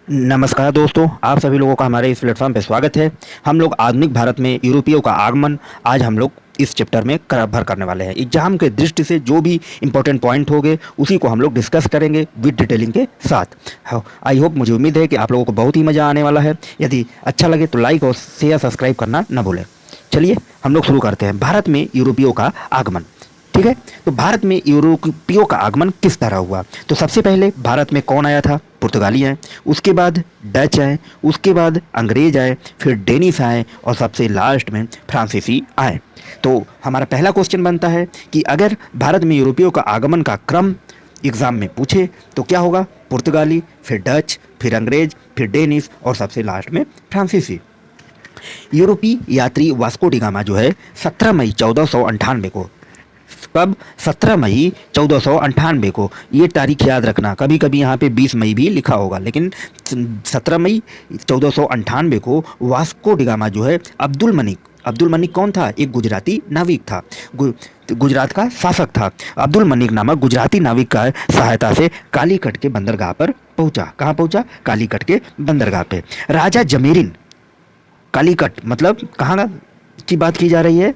नमस्कार दोस्तों, आप सभी लोगों का हमारे इस प्लेटफॉर्म पे स्वागत है। हम लोग आधुनिक भारत में यूरोपियों का आगमन आज हम लोग इस चैप्टर में कवर करने वाले हैं। एग्जाम के दृष्टि से जो भी इंपॉर्टेंट पॉइंट होंगे उसी को हम लोग डिस्कस करेंगे विद डिटेलिंग के साथ। आई होप, मुझे उम्मीद है कि आप लोगों को बहुत ही मज़ा आने वाला है। यदि अच्छा लगे तो लाइक और शेयर सब्सक्राइब करना ना भूलें। चलिए हम लोग शुरू करते हैं। भारत में यूरोपियों का आगमन। ठीक है, तो भारत में यूरोपियों का आगमन किस तरह हुआ? तो सबसे पहले भारत में कौन आया था? पुर्तगाली आए, उसके बाद डच आए, उसके बाद अंग्रेज आए, फिर डेनिश आए और सबसे लास्ट में फ्रांसीसी आए। तो हमारा पहला क्वेश्चन बनता है कि अगर भारत में यूरोपियों का आगमन का क्रम एग्जाम में पूछे तो क्या होगा? पुर्तगाली, फिर डच, फिर अंग्रेज, फिर डेनिश और सबसे लास्ट में फ्रांसीसी। यूरोपीय यात्री वास्को डी गामा जो है 17 मई 1498 को, कब? 17 मई 1498 को। ये तारीख याद रखना, कभी कभी यहाँ पे 20 मई भी लिखा होगा, लेकिन 17 मई 1498 को वास्को डिगामा जो है अब्दुल मनिक कौन था? एक गुजराती नाविक था, गुजरात का शासक था। अब्दुल मनिक नामक गुजराती नाविक का सहायता से कालीकट के बंदरगाह पर पहुंचा। कहाँ पहुंचा? कालीकट के बंदरगाह पे। राजा जमेरिन, कालीकट मतलब कहाँ की बात की जा रही है?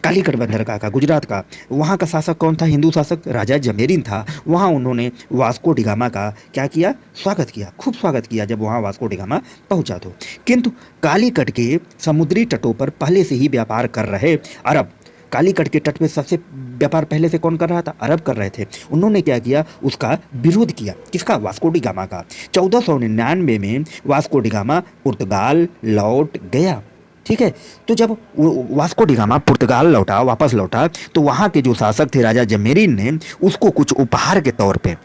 कालीकट बंदरगाह का, गुजरात का। वहाँ का शासक कौन था? हिंदू शासक राजा जमेरिन था। वहाँ उन्होंने वास्को डिगामा का क्या किया? स्वागत किया, खूब स्वागत किया जब वहाँ वास्को डिगामा पहुँचा तो। किंतु कालीकट के समुद्री तटों पर पहले से ही व्यापार कर रहे अरब, कालीकट के तट पे सबसे व्यापार पहले से कौन कर रहा था? अरब कर रहे थे। उन्होंने क्या किया? उसका विरोध किया। किसका? वास्को डिगामा का। 1499 में वास्को डिगामा पुर्तगाल लौट गया। ठीक है, तो जब वास्को डिगामा पुर्तगाल लौटा, वापस लौटा, तो वहाँ के जो शासक थे राजा जमेरिन ने उसको कुछ उपहार के तौर पे,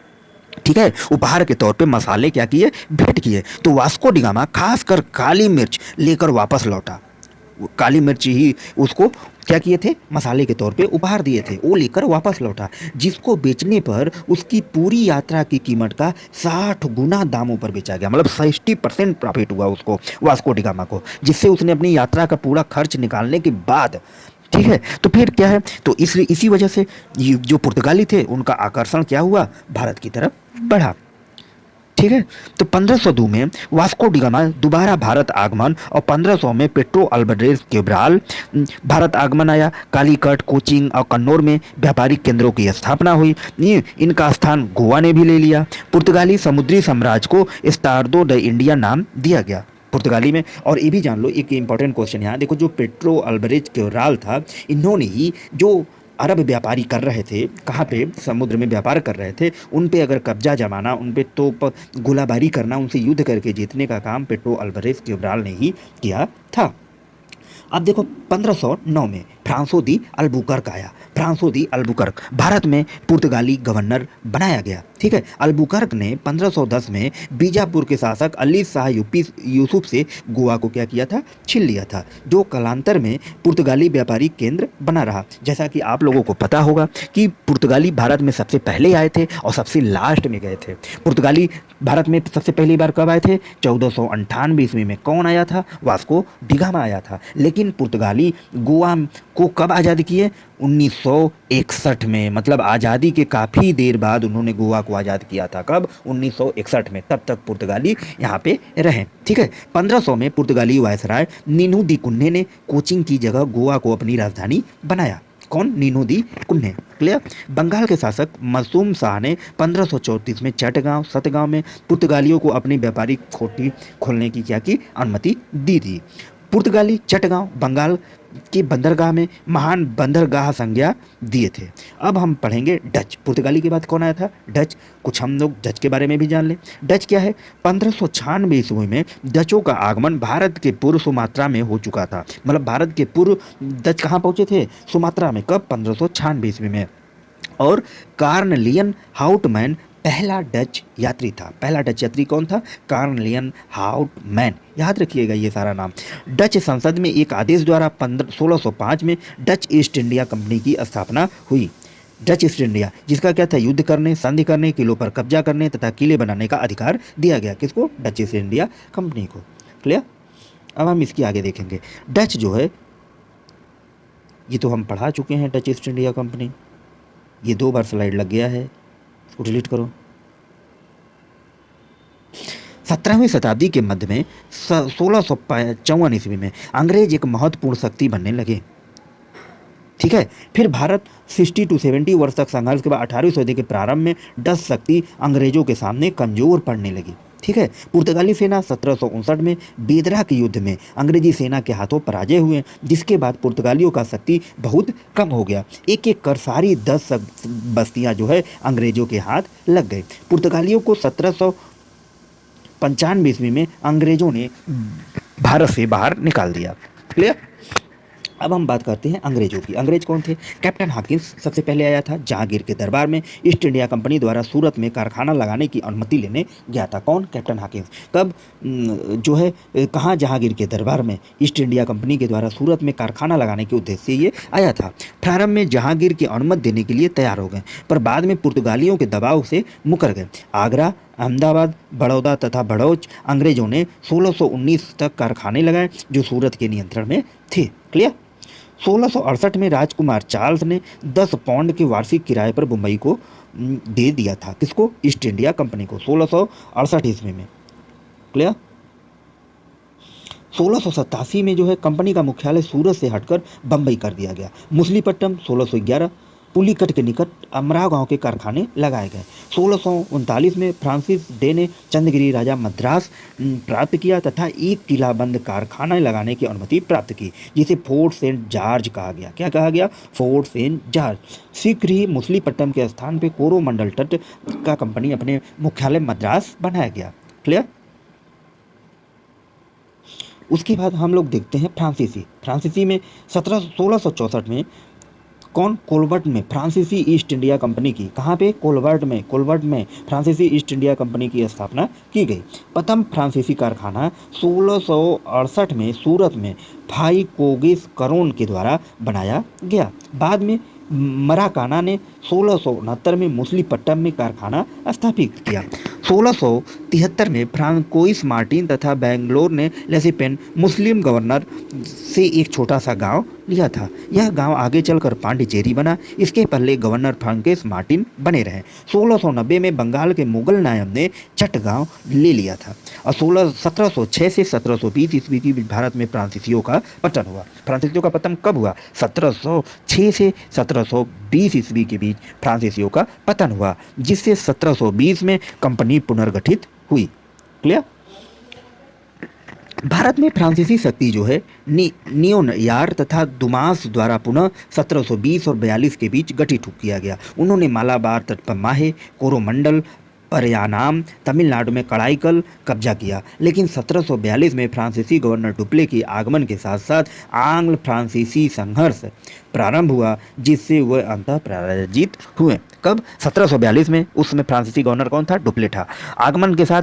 ठीक है, उपहार के तौर पे मसाले क्या किए? भेंट किए। तो वास्को डिगामा खासकर काली मिर्च लेकर वापस लौटा। काली मिर्च ही उसको क्या किए थे? मसाले के तौर पे उपहार दिए थे। वो लेकर वापस लौटा, जिसको बेचने पर उसकी पूरी यात्रा की कीमत का 60 गुना दामों पर बेचा गया। मतलब 60% प्रॉफिट हुआ उसको, वास्को डिगामा को, जिससे उसने अपनी यात्रा का पूरा खर्च निकालने के बाद, ठीक है, तो फिर क्या है, तो इसी वजह से ये जो पुर्तगाली थे उनका आकर्षण क्या हुआ? भारत की तरफ बढ़ा। ठीक है, तो 1502 में वास्को डिगामा दोबारा भारत आगमन और 1500 में पेट्रो अल्बर्डेस केब्राल भारत आगमन आया। कालीकट, कोचिंग और कन्नौर में व्यापारिक केंद्रों की स्थापना हुई। ये इनका स्थान गोवा ने भी ले लिया। पुर्तगाली समुद्री साम्राज्य को स्टार्डो द इंडिया नाम दिया गया पुर्तगाली में। और ये भी जान लो, एक इंपॉर्टेंट क्वेश्चन यहाँ देखो, जो पेट्रो अल्बरेज केब्राल था, इन्होंने ही जो अरब व्यापारी कर रहे थे, कहाँ पे? समुद्र में व्यापार कर रहे थे, उन पे अगर कब्जा जमाना, उन पे तो गोलाबारी करना, उनसे युद्ध करके जीतने का काम पेट्रो अल्बरेज केब्राल ने ही किया था। अब देखो 1509 में फ्रांसो दी अल्बुकर्क आया। फ्रांसो दी अल्बुकर्क भारत में पुर्तगाली गवर्नर बनाया गया। ठीक है, अल्बुकर्क ने 1510 में बीजापुर के शासक अली शाह यूसुफ से गोवा को क्या किया था? छीन लिया था, जो कालांतर में पुर्तगाली व्यापारिक केंद्र बना रहा। जैसा कि आप लोगों को पता होगा कि पुर्तगाली भारत में सबसे पहले आए थे और सबसे लास्ट में गए थे। पुर्तगाली भारत में सबसे पहली बार कब आए थे? 1498 ईस्वी में। कौन आया था? वास्को डिगामा आया था। लेकिन पुर्तगाली गोवा को कब आज़ाद किए? 1961 में। मतलब आज़ादी के काफ़ी देर बाद उन्होंने गोवा को आज़ाद किया था। कब? 1961 में। तब तक पुर्तगाली यहाँ पे रहे। ठीक है, 1500 में पुर्तगाली वायसराय नीनू दी कुन्ने ने कोचिंग की जगह गोवा को अपनी राजधानी बनाया। कौन? नीनू दी कुन्ने। क्लियर? बंगाल के शासक मसूम शाह ने 1534 में सतगांव में पुर्तगालियों को अपनी व्यापारिक कोठी खोलने की क्या की? अनुमति दी थी। पुर्तगाली चटगांव बंगाल के बंदरगाह में महान बंदरगाह संज्ञा दिए थे। अब हम पढ़ेंगे डच। पुर्तगाली के बाद कौन आया था? डच। कुछ हम लोग डच के बारे में भी जान लें। डच क्या है? 1596 ईस्वी में डचों का आगमन भारत के पूर्व सुमात्रा में हो चुका था। मतलब भारत के पूर्व डच कहाँ पहुँचे थे? सुमात्रा में। कब? 1596 ईस्वी में। और कार्नलियन हाउटमैन पहला डच यात्री था। पहला डच यात्री कौन था? कार्नलियन हाउटमैन। याद रखिएगा ये सारा नाम। डच संसद में एक आदेश द्वारा 1605 में डच ईस्ट इंडिया कंपनी की स्थापना हुई। डच ईस्ट इंडिया, जिसका क्या था? युद्ध करने, संधि करने, किलों पर कब्जा करने तथा किले बनाने का अधिकार दिया गया। किसको? डच ईस्ट इंडिया कंपनी को। क्लियर? अब हम इसकी आगे देखेंगे। डच जो है, ये तो हम पढ़ा चुके हैं, डच ईस्ट इंडिया कंपनी। ये 2 बार स्लाइड लग गया है, इसको डिलीट करो। 17वीं शताब्दी के मध्य में 1654 ईस्वी में अंग्रेज एक महत्वपूर्ण शक्ति बनने लगे। ठीक है, फिर भारत 60 टू 70 वर्ष तक संघर्ष के बाद 18वीं सदी के प्रारंभ में डच शक्ति अंग्रेजों के सामने कमजोर पड़ने लगी। ठीक है, पुर्तगाली सेना 1759 में बेदरा के युद्ध में अंग्रेजी सेना के हाथों पराजय हुए, जिसके बाद पुर्तगालियों का शक्ति बहुत कम हो गया। एक एक कर सारी 10 बस्तियां जो है अंग्रेजों के हाथ लग गए। पुर्तगालियों को 1795 ईस्वी में अंग्रेजों ने भारत से बाहर निकाल दिया। क्लियर। अब हम बात करते हैं अंग्रेजों की। अंग्रेज कौन थे? कैप्टन हाकिंस सबसे पहले आया था। जहांगीर के दरबार में ईस्ट इंडिया कंपनी द्वारा सूरत में कारखाना लगाने की अनुमति लेने गया था। कौन? Captain Hawkins. कब जो है कहाँ? जहांगीर के दरबार में ईस्ट इंडिया कंपनी के द्वारा सूरत में कारखाना लगाने के उद्देश्य से ये आया था। प्रारंभ में जहांगीर की अनुमति देने के लिए तैयार हो गए, पर बाद में पुर्तगालियों के दबाव से मुकर गए। आगरा, अहमदाबाद, बड़ौदा तथा भड़ौच अंग्रेजों ने 1619 तक कारखाने लगाए जो सूरत के नियंत्रण में थे। क्लियर। 1668 में राजकुमार चार्ल्स ने 10 पाउंड के वार्षिक किराए पर मुंबई को दे दिया था। किसको? ईस्ट इंडिया कंपनी को, 1668 ईस्वी में। क्लियर। 1687 में जो है कंपनी का मुख्यालय सूरत से हटकर बंबई कर दिया गया। मुसलीपट्टनम 1611, पुलिकट के निकट अमराव गांव के कारखाने लगाए गए। 1639 में फ्रांसिस डे ने चंद्रगिरी राजा मद्रास प्राप्त किया तथा एक किलाबंद कारखाना लगाने की अनुमति प्राप्त की, जिसे फोर्ट सेंट जॉर्ज कहा गया। क्या कहा गया? Fort saint George. शीघ्र ही मुसलीपट्टनम के स्थान पर कोरोमंडल तट का कंपनी अपने मुख्यालय मद्रास बनाया गया। क्लियर। उसके बाद हम लोग देखते हैं फ्रांसीसी में 1664 में कौन? कोलवर्ट में फ्रांसीसी ईस्ट इंडिया कंपनी की। कहाँ पे? कोलवर्ट में फ्रांसीसी ईस्ट इंडिया कंपनी की स्थापना की गई। प्रथम फ्रांसीसी कारखाना 1668 में सूरत में भाई कोगिस करोन के द्वारा बनाया गया। बाद में मराकाना ने 1669 में मुसलीपट्टनम में कारखाना स्थापित किया। 1673 में फ्रांकोइस मार्टिन तथा बेंगलोर ने लेसिपेन मुस्लिम गवर्नर से एक छोटा सा गांव लिया था। यह गांव आगे चलकर पांडिचेरी बना। इसके पहले गवर्नर फ्रांकोइस मार्टिन बने रहे। 1690 में बंगाल के मुगल नायब ने चटगांव ले लिया था। और 1706 से 1720 ईस्वी की भारत में फ्रांसीसियों का पतन हुआ। फ्रांसीसियों का पतन कब हुआ? 1706 से 1720 ईस्वी के बीच फ्रांसीसियों का पतन हुआ, जिससे 1720 में कंपनी पुनर्गठित हुई। क्लियर। भारत में फ्रांसीसी शक्ति जो है नियोनयार तथा दुमास द्वारा पुनः 1720 और 42 के बीच गठित किया गया। उन्होंने मालाबार तट पर माहे, कोरोमंडल, परियानाम, तमिलनाडु में कड़ाईकल कब्जा किया। लेकिन 1742 में फ्रांसीसी गवर्नर डुप्ले के आगमन के साथ साथ आंग्ल फ्रांसीसी संघर्ष प्रारंभ हुआ, जिससे वह अंततः पराजित हुए। कब? 1742 में। उसमें फ्रांसीसी गवर्नर कौन था? डुप्ले था। आगमन के साथ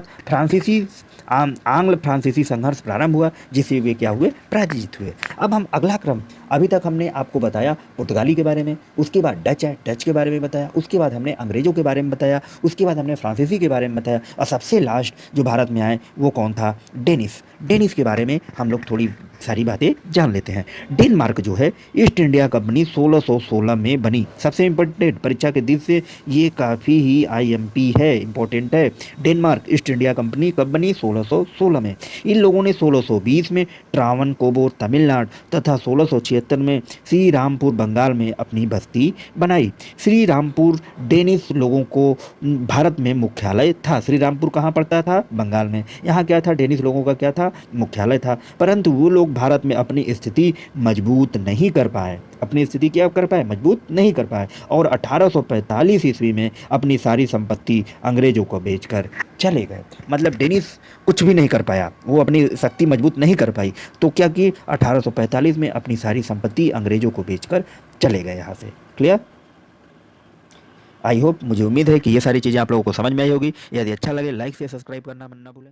आंग्ल फ्रांसीसी संघर्ष प्रारंभ हुआ, जिससे वे क्या हुए? पराजित हुए। अब हम अगला क्रम, अभी तक हमने आपको बताया पुर्तगाली के बारे में, उसके बाद डच है, डच के बारे में बताया, उसके बाद हमने अंग्रेजों के बारे में बताया, उसके बाद हमने फ्रांसीसी के बारे में बताया, और सबसे लास्ट जो भारत में आए वो कौन था? डेनिस के बारे में हम लोग थोड़ी सारी बातें जान लेते हैं। डेनमार्क जो है ईस्ट इंडिया कंपनी 1616 में बनी। सबसे इम्पोर्टेंट परीक्षा के दृष्टि से ये काफ़ी ही IMP है, इम्पोर्टेंट है। डेनमार्क ईस्ट इंडिया कंपनी कब बनी? 1616 में। इन लोगों ने 1620 में ट्रावनकोर तमिलनाडु तथा 1676 में श्री रामपुर बंगाल में अपनी बस्ती बनाई। श्री रामपुर डेनिस लोगों को भारत में मुख्यालय था। श्री रामपुर कहाँ पड़ता था? बंगाल में। यहाँ क्या था? डेनिस लोगों का क्या था? मुख्यालय था। परंतु वो लोग भारत में अपनी स्थिति मजबूत नहीं कर पाए। अपनी स्थिति क्या कर पाए? मजबूत नहीं कर पाए। और 1845 ईस्वी में अपनी सारी संपत्ति अंग्रेजों को बेचकर चले गए। मतलब डेनिस कुछ भी नहीं कर पाया, वो अपनी शक्ति मजबूत नहीं कर पाई। तो क्या कि 1845 में अपनी सारी संपत्ति अंग्रेजों को बेचकर चले गए यहाँ से। क्लियर। आई होप, मुझे उम्मीद है कि ये सारी चीज़ें आप लोगों को समझ में आई होगी। यदि अच्छा लगे लाइक से सब्सक्राइब करना मत ना भूलें।